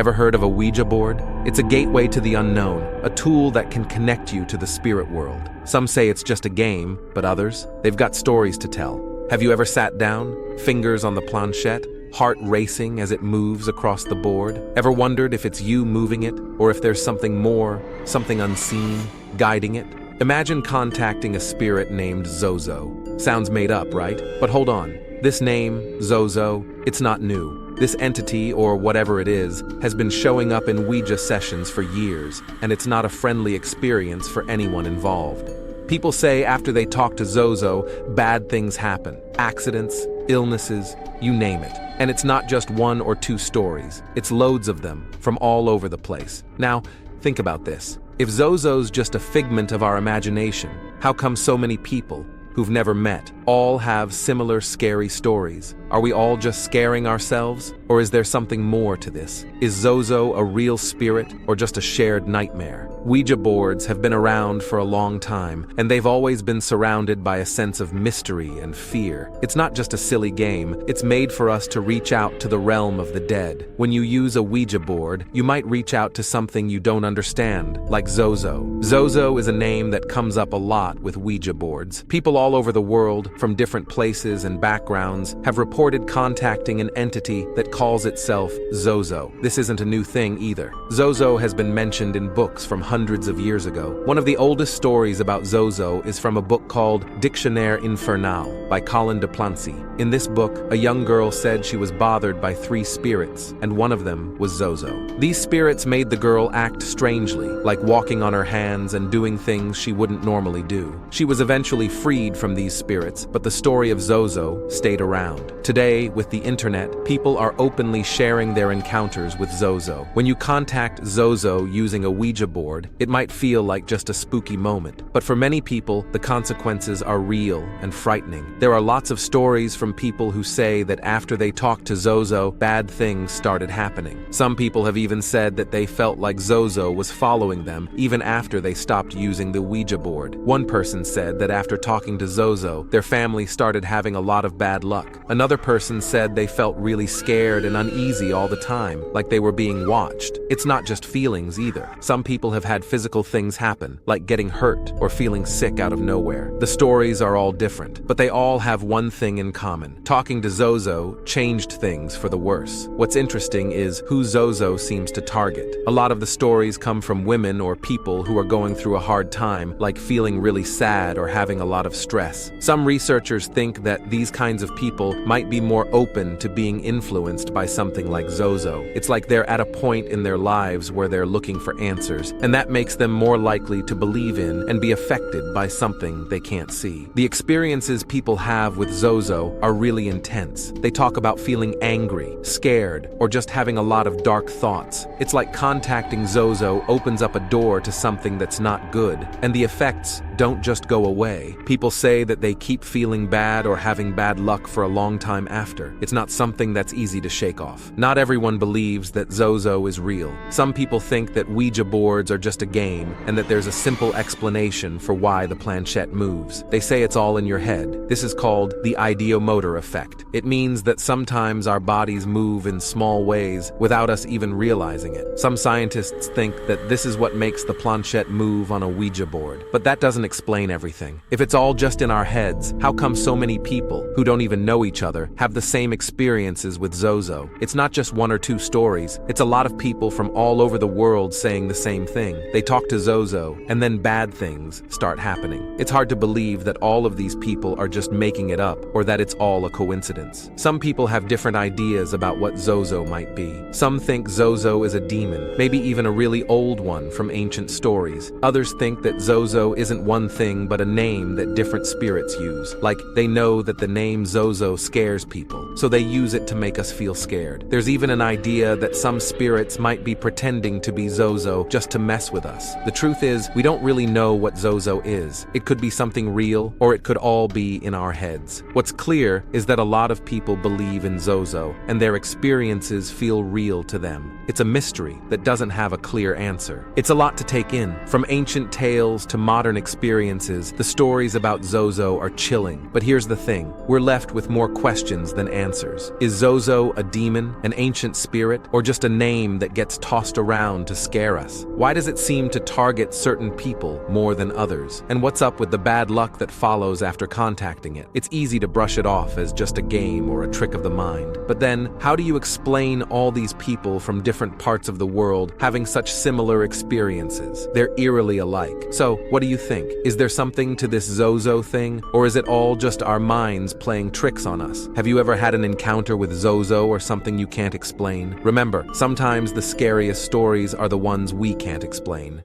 Ever heard of a Ouija board? It's a gateway to the unknown, a tool that can connect you to the spirit world. Some say it's just a game, but others, they've got stories to tell. Have you ever sat down, fingers on the planchette, heart racing as it moves across the board? Ever wondered if it's you moving it, or if there's something more, something unseen, guiding it? Imagine contacting a spirit named Zozo. Sounds made up, right? But hold on. This name, Zozo, it's not new. This entity, or whatever it is, has been showing up in Ouija sessions for years, and it's not a friendly experience for anyone involved. People say after they talk to Zozo, bad things happen. Accidents, illnesses, you name it. And it's not just one or two stories. It's loads of them, from all over the place. Now, think about this. If Zozo's just a figment of our imagination, how come so many people, who've never met, all have similar scary stories? Are we all just scaring ourselves? Or is there something more to this? Is Zozo a real spirit or just a shared nightmare? Ouija boards have been around for a long time, and they've always been surrounded by a sense of mystery and fear. It's not just a silly game, it's made for us to reach out to the realm of the dead. When you use a Ouija board, you might reach out to something you don't understand, like Zozo. Zozo is a name that comes up a lot with Ouija boards. People all over the world, from different places and backgrounds, have reported contacting an entity that calls itself Zozo. This isn't a new thing either. Zozo has been mentioned in books from hundreds of years ago. One of the oldest stories about Zozo is from a book called Dictionnaire Infernal by Colin de Plancy. In this book, a young girl said she was bothered by 3 spirits, and one of them was Zozo. These spirits made the girl act strangely, like walking on her hands and doing things she wouldn't normally do. She was eventually freed from these spirits, but the story of Zozo stayed around. Today, with the internet, people are openly sharing their encounters with Zozo. When you contact Zozo using a Ouija board, it might feel like just a spooky moment, but for many people, the consequences are real and frightening. There are lots of stories from people who say that after they talked to Zozo, bad things started happening. Some people have even said that they felt like Zozo was following them even after they stopped using the Ouija board. One person said that after talking to Zozo, their family started having a lot of bad luck. Another person said they felt really scared and uneasy all the time, like they were being watched. It's not just feelings either. Some people have had physical things happen, like getting hurt or feeling sick out of nowhere. The stories are all different, but they all have one thing in common. Talking to Zozo changed things for the worse. What's interesting is who Zozo seems to target. A lot of the stories come from women or people who are going through a hard time, like feeling really sad or having a lot of stress. Some researchers think that these kinds of people might be more open to being influenced by something like Zozo. It's like they're at a point in their lives where they're looking for answers, and that makes them more likely to believe in and be affected by something they can't see. The experiences people have with Zozo are really intense. They talk about feeling angry, scared, or just having a lot of dark thoughts. It's like contacting Zozo opens up a door to something that's not good, and the effects don't just go away. People say that they keep feeling bad or having bad luck for a long time after. It's not something that's easy to shake off. Not everyone believes that Zozo is real. Some people think that Ouija boards are just a game and that there's a simple explanation for why the planchette moves. They say it's all in your head. This is called the ideomotor effect. It means that sometimes our bodies move in small ways without us even realizing it. Some scientists think that this is what makes the planchette move on a Ouija board, but that doesn't explain everything. If it's all just in our heads, how come so many people who don't even know each other have the same experiences with Zozo? It's not just one or two stories. It's a lot of people from all over the world saying the same thing. They talk to Zozo, and then bad things start happening. It's hard to believe that all of these people are just making it up, or that it's all a coincidence. Some people have different ideas about what Zozo might be. Some think Zozo is a demon, maybe even a really old one from ancient stories. Others think that Zozo isn't one thing but a name that different spirits use. Like, they know that the name Zozo scares people, so they use it to make us feel scared. There's even an idea that some spirits might be pretending to be Zozo just to mess with us. The truth is, we don't really know what Zozo is. It could be something real, or it could all be in our heads. What's clear is that a lot of people believe in Zozo, and their experiences feel real to them. It's a mystery that doesn't have a clear answer. It's a lot to take in. From ancient tales to modern experiences, the stories about Zozo are chilling. But here's the thing, we're left with more questions than answers. Is Zozo A demon? An ancient spirit? Or just a name that gets tossed around to scare us? Why does it seem to target certain people more than others? And what's up with the bad luck that follows after contacting it? It's easy to brush it off as just a game or a trick of the mind. But then, how do you explain all these people from different parts of the world having such similar experiences? They're eerily alike. So, what do you think? Is there something to this Zozo thing? Or is it all just our minds playing tricks on us? Have you ever had an encounter with Zozo or something you can't explain? Remember, sometimes the scariest stories are the ones we can't explain.